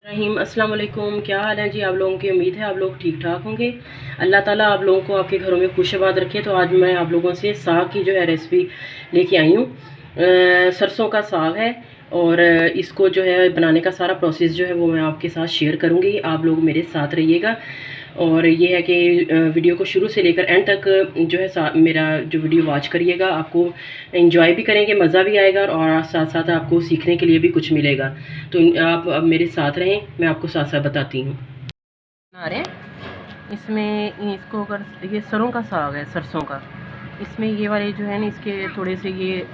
रहीम अस्सलाम वालेकुम। क्या हाल है जी आप लोगों की? उम्मीद है आप लोग ठीक ठाक होंगे। अल्लाह ताला आप लोगों को आपके घरों में खुशबाद रखे। तो आज मैं आप लोगों से साग की जो है रेसिपी लेके आई हूँ। सरसों का साग है और इसको जो है बनाने का सारा प्रोसेस जो है वो मैं आपके साथ शेयर करूँगी। आप लोग मेरे साथ रहिएगा। और ये है कि वीडियो को शुरू से लेकर एंड तक जो है मेरा जो वीडियो वॉच करिएगा। आपको एंजॉय भी करेंगे, मज़ा भी आएगा और साथ साथ आपको सीखने के लिए भी कुछ मिलेगा। तो आप अब मेरे साथ रहें, मैं आपको साथ साथ बताती हूँ। बना रहे हैं इसमें इसको, अगर ये सरों का साग है, सरसों का, इसमें ये वाले जो है ना इसके थोड़े से ये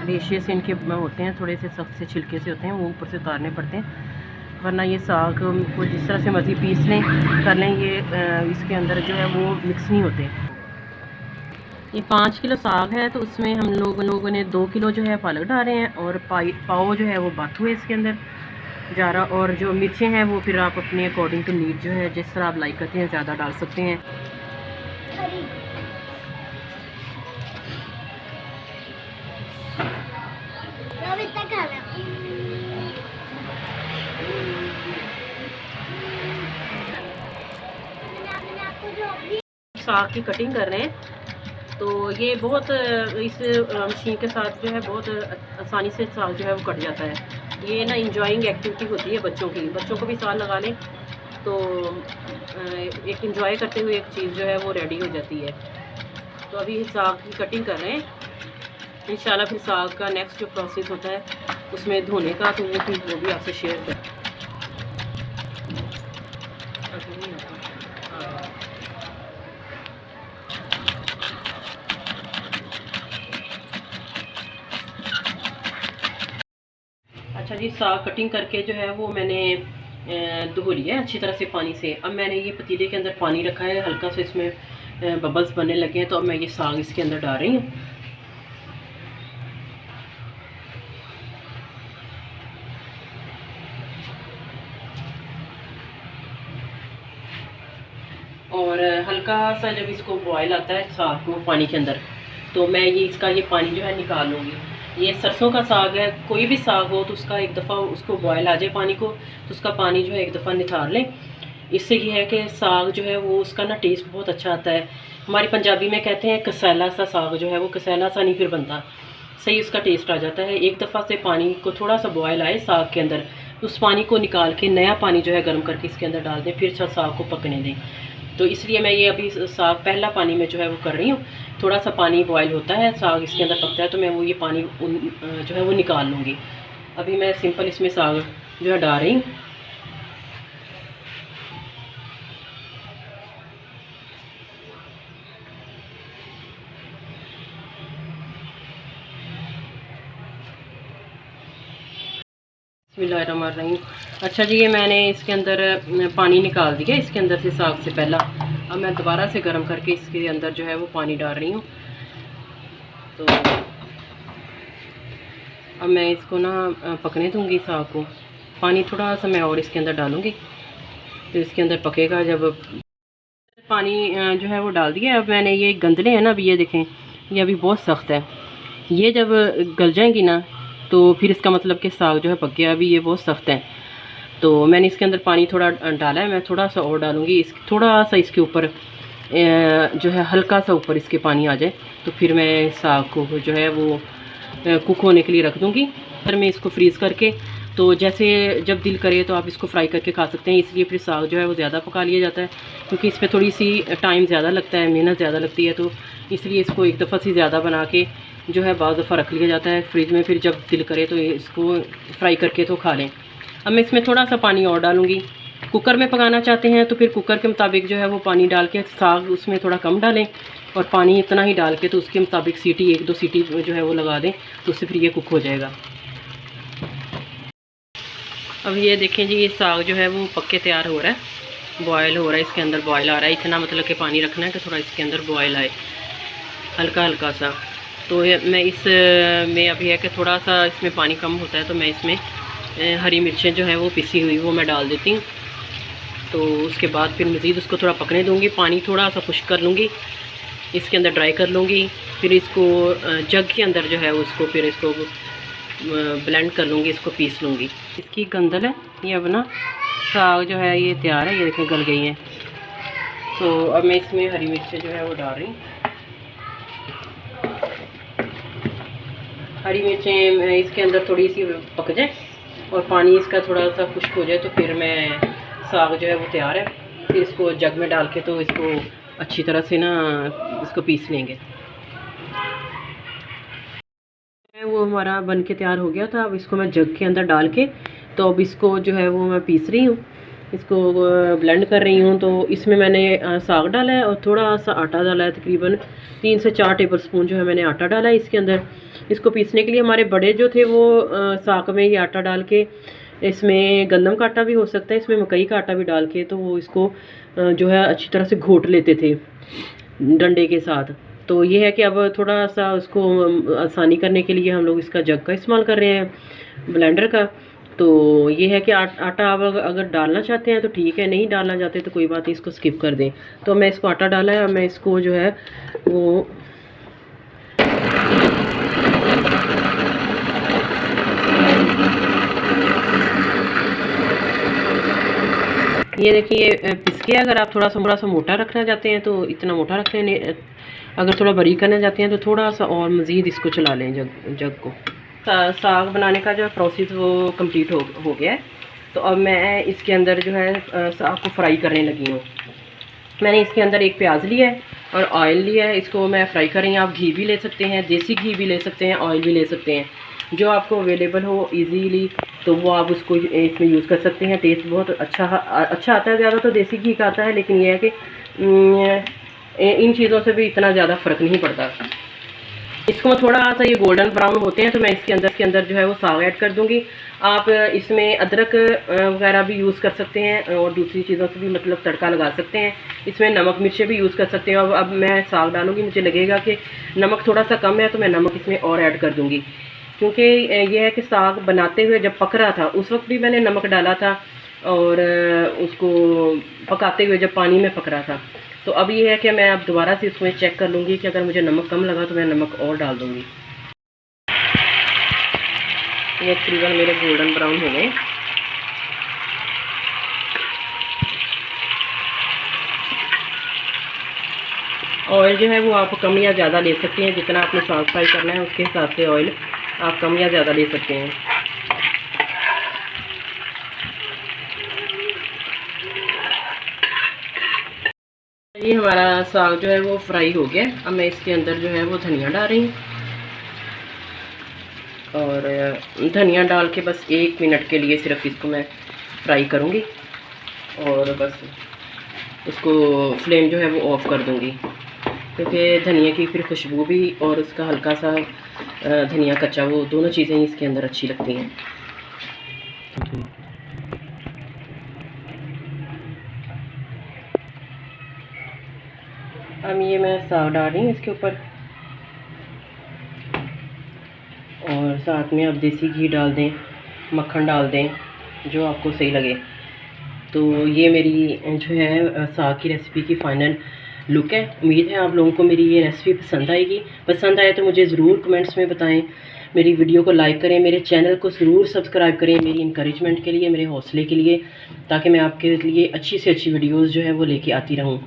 रेशे से इनके होते हैं, थोड़े से सख्त से छिलके से होते हैं, वो ऊपर से उतारने पड़ते हैं। वरना ये साग को जिस तरह से मर्ज़ी पीस लें कर लें, ये इसके अंदर जो है वो मिक्स नहीं होते। ये 5 किलो साग है तो उसमें हम लोगों ने 2 किलो जो है पालक डाले हैं और पाव जो है वो बात हुए इसके अंदर जा रहा। और जो मिर्चें हैं वो फिर आप अपने अकॉर्डिंग टू नीड जो है जिस तरह आप लाइक करते हैं ज़्यादा डाल सकते हैं। साग की कटिंग कर रहे हैं तो ये बहुत इस मशीन के साथ जो है बहुत आसानी से साग जो है वो कट जाता है। ये ना इंजॉइंग एक्टिविटी होती है बच्चों की, बच्चों को भी साग लगा लें तो एक इंजॉय करते हुए एक चीज़ जो है वो रेडी हो जाती है। तो अभी साग की कटिंग कर रहे हैं। इंशाल्लाह फिर साग का नेक्स्ट जो प्रोसेस होता है उसमें धोने का, तो वो भी आपसे शेयर कर। अच्छा जी, साग कटिंग करके जो है वो मैंने धो लिया है अच्छी तरह से पानी से। अब मैंने ये पतीले के अंदर पानी रखा है, हल्का से इसमें बबल्स बनने लगे हैं, तो अब मैं ये साग इसके अंदर डाल रही हूँ। और हल्का सा जब इसको बॉयल आता है साग को पानी के अंदर, तो मैं ये इसका ये पानी जो है निकाल लूँगी। ये सरसों का साग है, कोई भी साग हो तो उसका एक दफ़ा उसको बॉयल आ जाए पानी को, तो उसका पानी जो है एक दफ़ा निकाल लें। इससे ये है कि साग जो है वो उसका ना टेस्ट बहुत अच्छा आता है। हमारी पंजाबी में कहते हैं कसैला सा साग जो है वो कसैला सा नहीं फिर बनता, सही उसका टेस्ट आ जाता है। एक दफ़ा से पानी को थोड़ा सा बॉयल आए साग के अंदर, उस पानी को निकाल के नया पानी जो है गर्म करके इसके अंदर डाल दें, फिर साग को पकने दें। तो इसलिए मैं ये अभी साग पहला पानी में जो है वो कर रही हूँ। थोड़ा सा पानी बॉयल होता है, साग इसके अंदर पकता है, तो मैं वो ये पानी जो है वो निकाल लूँगी। अभी मैं सिंपल इसमें साग जो है डाल रही हूँ। बिस्मिल्लाहिर्रहमानिर्रहीम। अच्छा जी, ये मैंने इसके अंदर पानी निकाल दिया इसके अंदर से साग से पहला। अब मैं दोबारा से गर्म करके इसके अंदर जो है वो पानी डाल रही हूँ। तो अब मैं इसको ना पकने दूँगी साग को। पानी थोड़ा सा मैं और इसके अंदर डालूँगी, तो इसके अंदर पकेगा। जब पानी जो है वो डाल दिया, अब मैंने ये गंदले हैं ना, अभी ये देखें, ये अभी बहुत सख्त है। ये जब गल जाएंगी ना तो फिर इसका मतलब कि साग जो है पक गया। अभी ये बहुत सख्त है, तो मैंने इसके अंदर पानी थोड़ा डाला है, मैं थोड़ा सा और डालूँगी। थोड़ा सा इसके ऊपर जो है हल्का सा ऊपर इसके पानी आ जाए, तो फिर मैं साग को जो है वो कुक होने के लिए रख दूँगी। फिर मैं इसको फ्रीज़ करके, तो जैसे जब दिल करे तो आप इसको फ्राई करके खा सकते हैं। इसलिए फिर साग जो है वो ज़्यादा पका लिया जाता है, क्योंकि इस पर थोड़ी सी टाइम ज़्यादा लगता है, मेहनत ज़्यादा लगती है, तो इसलिए इसको एक दफ़ा से ज़्यादा बना के जो है बाद दफ़ा रख लिया जाता है फ्रिज में। फिर जब दिल करे तो इसको फ्राई करके तो खा लें। अब मैं इसमें थोड़ा सा पानी और डालूँगी। कुकर में पकाना चाहते हैं तो फिर कुकर के मुताबिक जो है वो पानी डाल के, साग उसमें थोड़ा कम डालें और पानी इतना ही डाल के तो उसके मुताबिक सीटी 1-2 सीटी जो है वो लगा दें, तो उससे फिर ये कुक हो जाएगा। अब ये देखें जी, ये साग जो है वो पक के तैयार हो रहा है, बॉयल हो रहा है, इसके अंदर बॉयल आ रहा है। इतना मतलब कि पानी रखना है कि थोड़ा इसके अंदर बॉयल आए, हल्का हल्का सा। तो मैं इस में अभी है कि थोड़ा सा इसमें पानी कम होता है, तो मैं इसमें हरी मिर्चें जो हैं वो पिसी हुई वो मैं डाल देती हूँ। तो उसके बाद फिर मज़ीद उसको थोड़ा पकने दूँगी, पानी थोड़ा सा खुश्क कर लूँगी, इसके अंदर ड्राई कर लूँगी। फिर इसको जग के अंदर जो है उसको फिर इसको ब्लेंड कर लूँगी, इसको पीस लूँगी। इसकी गंदल है, ये अब ना साग जो है ये तैयार है, ये देखें गल गई है। तो अब मैं इसमें हरी मिर्च जो है वो डाल रही हूँ। हरी मिर्चें इसके अंदर थोड़ी सी पक जाए और पानी इसका थोड़ा सा खुश्क हो जाए तो फिर मैं साग जो है वो तैयार है। फिर इसको जग में डाल के तो इसको अच्छी तरह से ना इसको पीस लेंगे। वो हमारा बन के तैयार हो गया था। अब इसको मैं जग के अंदर डाल के तो अब इसको जो है वो मैं पीस रही हूँ, इसको ब्लेंड कर रही हूँ। तो इसमें मैंने साग डाला है और थोड़ा सा आटा डाला है, तकरीबन 3 से 4 टेबल स्पून जो है मैंने आटा डाला है इसके अंदर। इसको पीसने के लिए हमारे बड़े जो थे वो साग में ये आटा डाल के, इसमें गंदम का आटा भी हो सकता है, इसमें मकई का आटा भी डाल के, तो वो इसको जो है अच्छी तरह से घोट लेते थे डंडे के साथ। तो ये है कि अब थोड़ा सा उसको आसानी करने के लिए हम लोग इसका जग का इस्तेमाल कर रहे हैं, ब्लेंडर का। तो ये है कि आटा आप अगर डालना चाहते हैं तो ठीक है, नहीं डालना चाहते तो कोई बात नहीं, इसको स्किप कर दें। तो मैं इसको आटा डाला है, मैं इसको जो है वो ये देखिए पिस के, अगर आप थोड़ा सा मोटा रखना चाहते हैं तो इतना मोटा रख लें, अगर थोड़ा बारीक करना चाहते हैं तो थोड़ा सा और मज़ीद इसको चला लें जग को। साग बनाने का जो प्रोसेस वो कंप्लीट हो गया है। तो अब मैं इसके अंदर जो है साग को फ्राई करने लगी हूँ। मैंने इसके अंदर एक प्याज लिया है और ऑयल लिया है, इसको मैं फ्राई कर रही हूँ। आप घी भी ले सकते हैं, देसी घी भी ले सकते हैं, ऑयल भी ले सकते हैं, जो आपको अवेलेबल हो इजीली, तो वो आप उसको इसमें यूज़ कर सकते हैं। टेस्ट बहुत अच्छा आता है। ज़्यादा तो देसी घी का आता है, लेकिन यह है कि इन चीज़ों से भी इतना ज़्यादा फ़र्क नहीं पड़ता। इसको थोड़ा सा ये गोल्डन ब्राउन होते हैं तो मैं इसके अंदर जो है वो साग ऐड कर दूंगी। आप इसमें अदरक वगैरह भी यूज़ कर सकते हैं और दूसरी चीज़ों से भी मतलब तड़का लगा सकते हैं। इसमें नमक मिर्चें भी यूज़ कर सकते हैं। अब मैं साग डालूंगी, मुझे लगेगा कि नमक थोड़ा सा कम है तो मैं नमक इसमें और ऐड कर दूंगी, क्योंकि ये है कि साग बनाते हुए जब पक रहा था उस वक्त भी मैंने नमक डाला था और उसको पकाते हुए जब पानी में पक रहा था। तो अब ये है कि मैं अब दोबारा से इसमें चेक कर लूँगी कि अगर मुझे नमक कम लगा तो मैं नमक और डाल दूँगी। ये तकरीबन मेरे गोल्डन ब्राउन हो गए। ऑयल जो है वो आप कम या ज़्यादा ले सकते हैं, जितना आपने साग फ्राई करना है उसके हिसाब से ऑयल आप कम या ज़्यादा ले सकते हैं। ये हमारा साग जो है वो फ्राई हो गया। अब मैं इसके अंदर जो है वो धनिया डाल रही हूँ और धनिया डाल के बस 1 मिनट के लिए सिर्फ इसको मैं फ्राई करूँगी और बस उसको फ्लेम जो है वो ऑफ़ कर दूँगी, क्योंकि धनिया की फिर खुशबू भी और उसका हल्का सा धनिया कच्चा, वो दोनों चीज़ें इसके अंदर अच्छी लगती हैं। अब ये मैं साग डाल रही हूँ इसके ऊपर और साथ में आप देसी घी डाल दें, मक्खन डाल दें, जो आपको सही लगे। तो ये मेरी जो है साग की रेसिपी की फ़ाइनल लुक है। उम्मीद है आप लोगों को मेरी ये रेसिपी पसंद आएगी। पसंद आए तो मुझे ज़रूर कमेंट्स में बताएं। मेरी वीडियो को लाइक करें, मेरे चैनल को ज़रूर सब्सक्राइब करें, मेरी इंकरेजमेंट के लिए, मेरे हौसले के लिए, ताकि मैं आपके लिए अच्छी से अच्छी वीडियोज़ जो है वो लेके आती रहूँ।